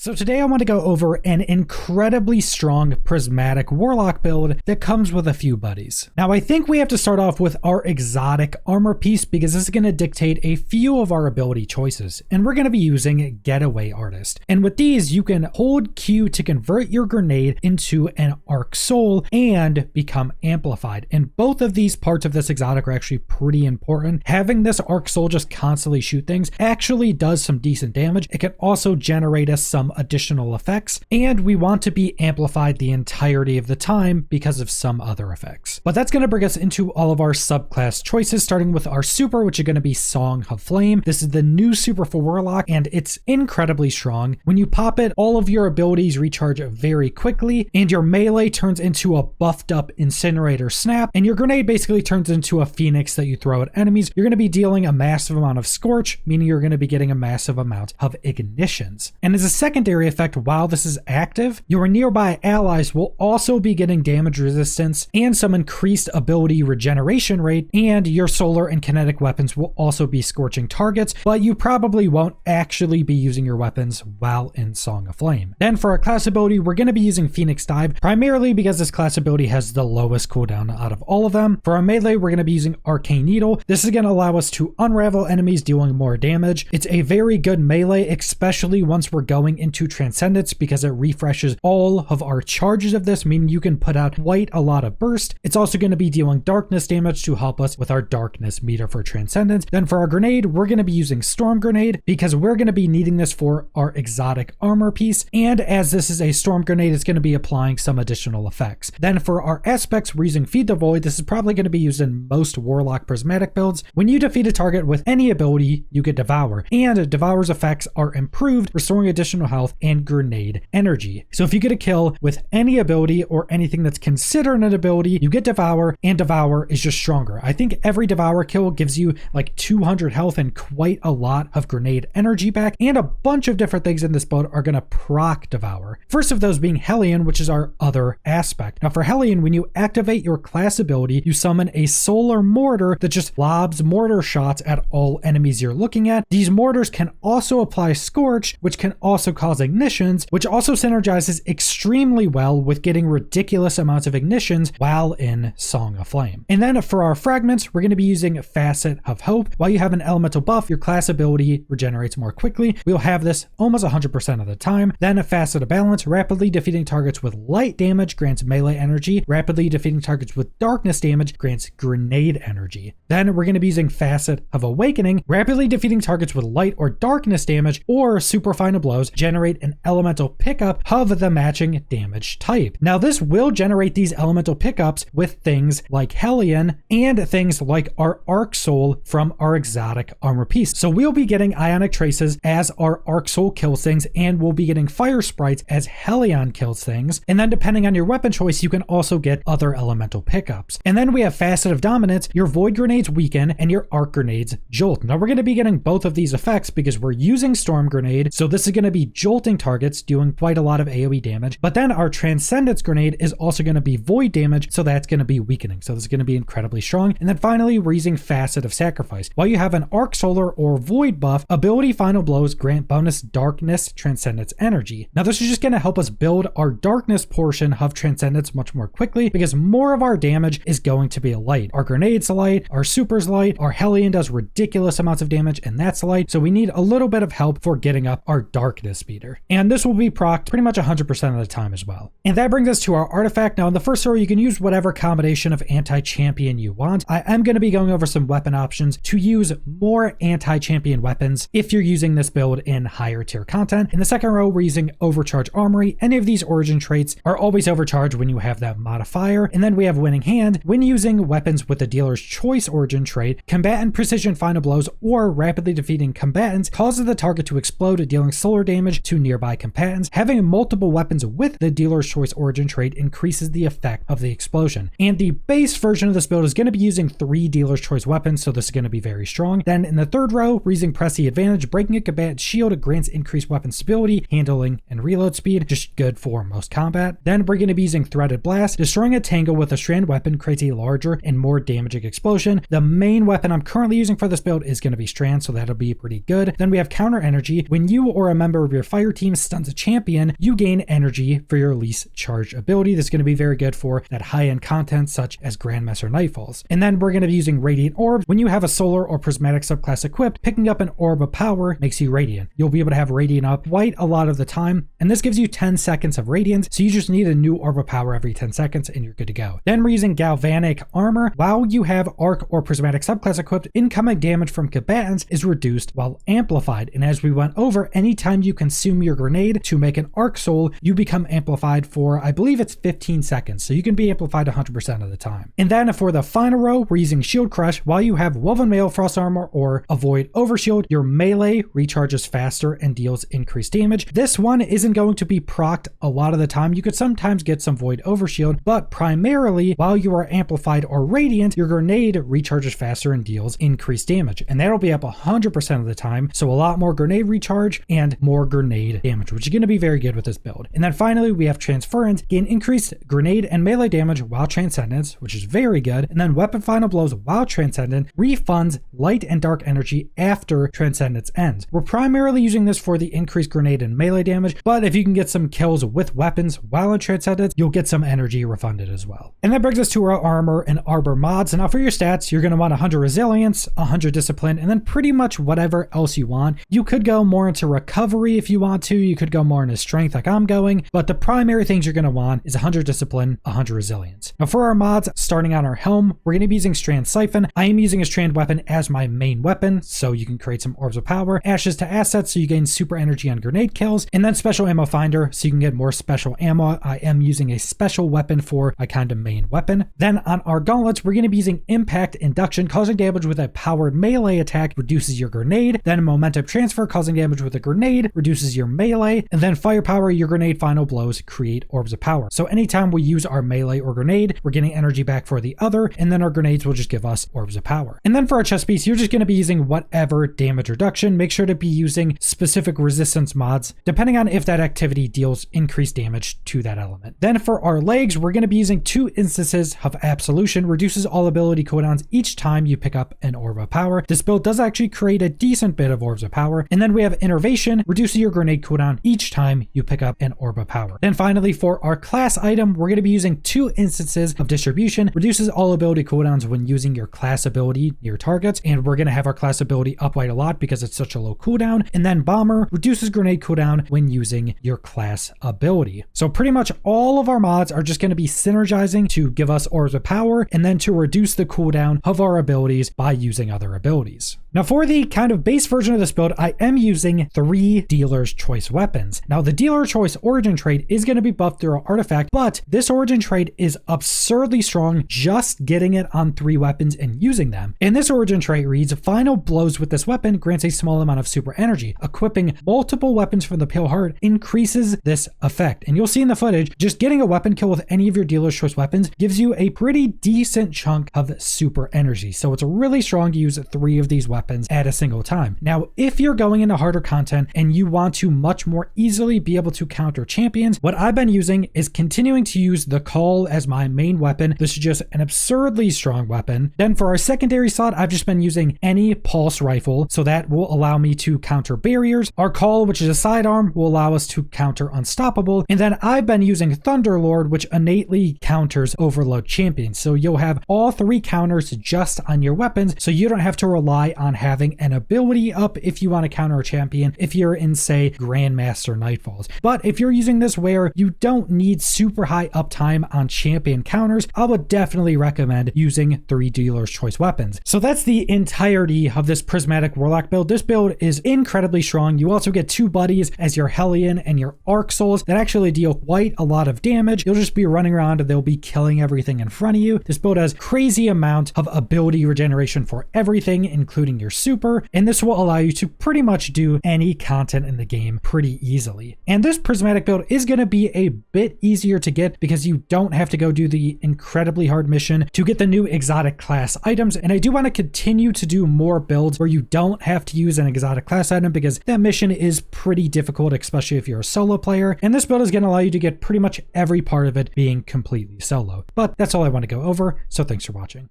So today I want to go over an incredibly strong Prismatic Warlock build that comes with a few buddies. Now I think we have to start off with our exotic armor piece because this is going to dictate a few of our ability choices, and we're going to be using Getaway Artist. And with these you can hold Q to convert your grenade into an arc soul and become amplified, and both of these parts of this exotic are actually pretty important. Having this arc soul just constantly shoot things actually does some decent damage. It can also generate us some additional effects, and we want to be amplified the entirety of the time because of some other effects. But that's going to bring us into all of our subclass choices, starting with our super, which is going to be Song of Flame. This is the new super for Warlock, and it's incredibly strong. When you pop it, all of your abilities recharge very quickly, and your melee turns into a buffed up incinerator snap, and your grenade basically turns into a phoenix that you throw at enemies. You're going to be dealing a massive amount of scorch, meaning you're going to be getting a massive amount of ignitions. And as a secondary effect, while this is active, your nearby allies will also be getting damage resistance and some increased ability regeneration rate, and your solar and kinetic weapons will also be scorching targets, but you probably won't actually be using your weapons while in Song of Flame. Then for our class ability, we're going to be using Phoenix Dive, primarily because this class ability has the lowest cooldown out of all of them. For our melee, we're going to be using Arcane Needle. This is going to allow us to unravel enemies dealing more damage. It's a very good melee, especially once we're going into Transcendence, because it refreshes all of our charges of this, meaning you can put out quite a lot of burst. It's also going to be dealing darkness damage to help us with our darkness meter for Transcendence. Then for our grenade, we're going to be using Storm Grenade because we're going to be needing this for our exotic armor piece, and as this is a Storm Grenade, it's going to be applying some additional effects. Then for our aspects, we're using Feed the Void. This is probably going to be used in most Warlock Prismatic builds. When you defeat a target with any ability, you get Devour, and Devour's effects are improved, restoring additional health and grenade energy. So if you get a kill with any ability or anything that's considered an ability, you get Devour, and Devour is just stronger. I think every Devour kill gives you like 200 health and quite a lot of grenade energy back, and a bunch of different things in this build are going to proc Devour. First of those being Hellion, which is our other aspect. Now for Hellion, when you activate your class ability, you summon a solar mortar that just lobs mortar shots at all enemies you're looking at. These mortars can also apply Scorch, which can also cause ignitions, which also synergizes extremely well with getting ridiculous amounts of ignitions while in Song of Flame. And then for our fragments, we're going to be using Facet of Hope. While you have an elemental buff, your class ability regenerates more quickly. We'll have this almost 100% of the time. Then Facet of Balance, rapidly defeating targets with light damage grants melee energy. Rapidly defeating targets with darkness damage grants grenade energy. Then we're going to be using Facet of Awakening. Rapidly defeating targets with light or darkness damage or super final blows generate an elemental pickup of the matching damage type. Now this will generate these elemental pickups with things like Hellion and things like our Arc Soul from our exotic armor piece. So we'll be getting Ionic Traces as our Arc Soul kills things, and we'll be getting Fire Sprites as Hellion kills things. And then depending on your weapon choice, you can also get other elemental pickups. And then we have Facet of Dominance. Your Void Grenades weaken and your Arc Grenades jolt. Now we're going to be getting both of these effects because we're using Storm Grenade, so this is going to be jolting targets, doing quite a lot of AoE damage. But then our Transcendence Grenade is also going to be void damage, so that's going to be weakening. So this is going to be incredibly strong. And then finally, we're using Facet of Sacrifice. While you have an Arc Solar or Void buff, ability final blows grant bonus darkness Transcendence energy. Now this is just going to help us build our darkness portion of Transcendence much more quickly because more of our damage is going to be light. Our grenades light, our super's light, our Hellion does ridiculous amounts of damage, and that's light. So we need a little bit of help for getting up our darkness meter. And this will be procced pretty much 100% of the time as well. And that brings us to our artifact. Now in the first row, you can use whatever combination of anti-champion you want. I am going to be going over some weapon options to use more anti-champion weapons if you're using this build in higher tier content. In the second row, we're using Overcharge Armory. Any of these origin traits are always overcharged when you have that modifier. And then we have Winning Hand. When using weapons with the dealer's choice origin trait, Combatant Precision Final Blows or rapidly defeating combatants causes the target to explode, dealing solar damage to nearby combatants. Having multiple weapons with the dealer's choice origin trait increases the effect of the explosion. And the base version of this build is going to be using 3 dealer's choice weapons, so this is going to be very strong. Then in the third row, we're using Press the Advantage. Breaking a combatant's shield grants increased weapon stability, handling, and reload speed, just good for most combat. Then we're going to be using Threaded Blast. Destroying a tangle with a strand weapon creates a larger and more damaging explosion. The main weapon I'm currently using for this build is going to be Strand, so that'll be pretty good. Then we have Counter Energy. When you or a member of your fire team stuns a champion, you gain energy for your least charged ability. This is going to be very good for that high-end content such as Grandmaster Nightfalls. And then we're going to be using Radiant Orbs. When you have a Solar or Prismatic subclass equipped, picking up an Orb of Power makes you Radiant. You'll be able to have Radiant up quite a lot of the time, and this gives you 10 seconds of Radiance, so you just need a new Orb of Power every 10 seconds and you're good to go. Then we're using Galvanic Armor. While you have Arc or Prismatic subclass equipped, incoming damage from combatants is reduced while amplified, and as we went over, anytime you consume your grenade to make an Arc Soul, you become amplified for, I believe it's 15 seconds, so you can be amplified 100% of the time. And then for the final row, we're using Shield Crush. While you have Woven Mail, Frost Armor, or Avoid Overshield, your melee recharges faster and deals increased damage. This one isn't going to be procced a lot of the time. You could sometimes get some Void Overshield, but primarily while you are amplified or radiant, your grenade recharges faster and deals increased damage, and that'll be up 100% of the time, so a lot more grenade recharge and more grenade damage, which is going to be very good with this build. And then finally we have Transference, gain increased grenade and melee damage while Transcendence, which is very good. And then Weapon Final Blows while Transcendent refunds light and dark energy after Transcendence ends. We're primarily using this for the increased grenade and melee damage, but if you can get some kills with weapons while in Transcendence, you'll get some energy refunded as well. And that brings us to our armor and arbor mods. Now for your stats, you're going to want 100 resilience, 100 discipline, and then pretty much whatever else you want. You could go more into recovery if you want to, you could go more into strength like I'm going, but the primary things you're going to want is 100 discipline, 100 resilience. Now for our mods, starting on our helm, we're going to be using Strand Siphon. I am using a strand weapon as my main weapon, so you can create some orbs of power. Ashes to assets, so you gain super energy on grenade kills, and then special ammo finder, so you can get more special ammo. I am using a special weapon for my kind of main weapon. Then on our gauntlets, we're going to be using impact induction, causing damage with a powered melee attack, reduces your grenade. Then momentum transfer, causing damage with a grenade, reduces your melee. And then firepower, your grenade final blows create orbs of power. So anytime we use our melee or grenade, we're getting energy back for the other, and then our grenades will just give us orbs of power. And then for our chest piece, you're just going to be using whatever damage reduction. Make sure to be using specific resistance mods, depending on if that activity deals increased damage to that element. Then for our legs, we're going to be using 2 instances of Absolution, reduces all ability cooldowns each time you pick up an orb of power. This build does actually create a decent bit of orbs of power. And then we have Innervation, reduces your grenade cooldown each time you pick up an orb of power. Then finally for our class item, we're going to be using 2 instances of Distribution, reduces all ability cooldowns when using your class ability near targets, and we're going to have our class ability up quite a lot because it's such a low cooldown. And then Bomber, reduces grenade cooldown when using your class ability. So pretty much all of our mods are just going to be synergizing to give us orbs of power and then to reduce the cooldown of our abilities by using other abilities. Now for the kind of base version of this build, I am using 3 Dealer's Choice weapons. Now the Dealer's Choice origin trait is going to be buffed through an artifact, but this origin trait is absurdly strong just getting it on 3 weapons and using them. And this origin trait reads, final blows with this weapon grants a small amount of super energy. Equipping multiple weapons from the Pale Heart increases this effect. And you'll see in the footage, just getting a weapon kill with any of your Dealer's Choice weapons gives you a pretty decent chunk of super energy. So it's really strong to use 3 of these weapons at a single time. Now, if you're going into harder content and you want to much more easily be able to counter champions, what I've been using is continuing to use the Call as my main weapon. This is just an absurdly strong weapon. Then for our secondary slot, I've just been using any pulse rifle, so that will allow me to counter barriers. Our Call, which is a sidearm, will allow us to counter Unstoppable. And then I've been using Thunderlord, which innately counters Overload champions. So you'll have all 3 counters just on your weapons, so you don't have to rely on having an ability up if you want to counter a champion if you're in, say, Grandmaster Nightfalls. But if you're using this where you don't need super high uptime on champion counters, I would definitely recommend using 3 Dealer's Choice weapons. So that's the entirety of this Prismatic Warlock build. This build is incredibly strong. You also get 2 buddies as your Hellion and your Arc Souls that actually deal quite a lot of damage. You'll just be running around and they'll be killing everything in front of you. This build has crazy amount of ability regeneration for everything, including your super, and this will allow you to pretty much do any content in the game pretty easily. And this Prismatic build is going to be a bit easier to get because you don't have to go do the incredibly hard mission to get the new exotic class items. And I do want to continue to do more builds where you don't have to use an exotic class item because that mission is pretty difficult, especially if you're a solo player. And this build is going to allow you to get pretty much every part of it being completely solo. But that's all I want to go over, so thanks for watching.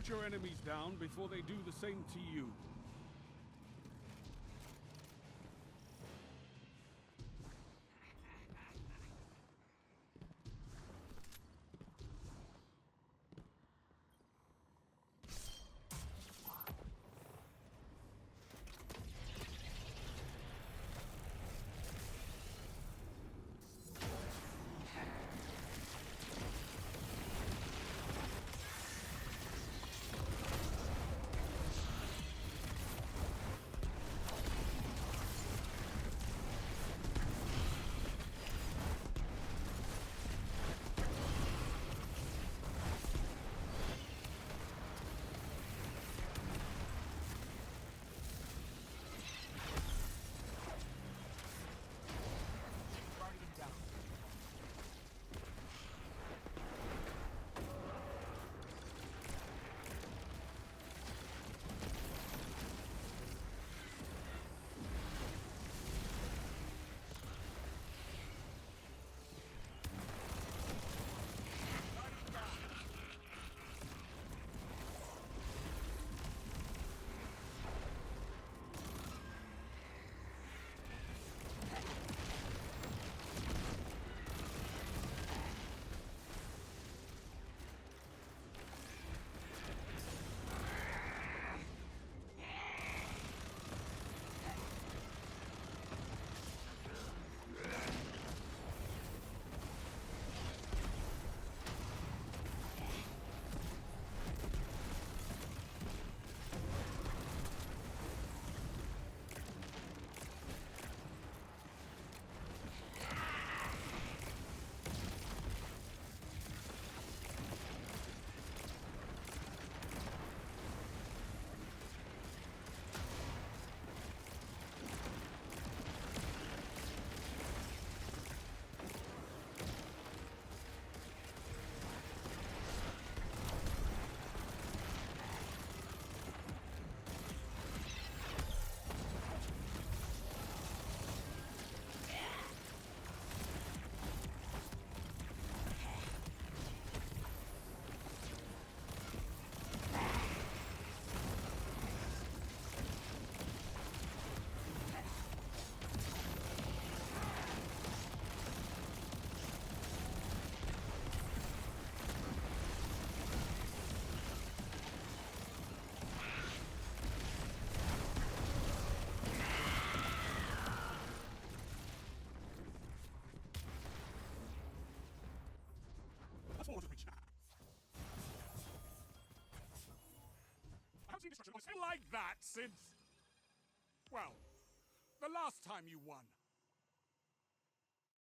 Put your enemies down before they do the same to you. I haven't seen destruction like that since... well, the last time you won.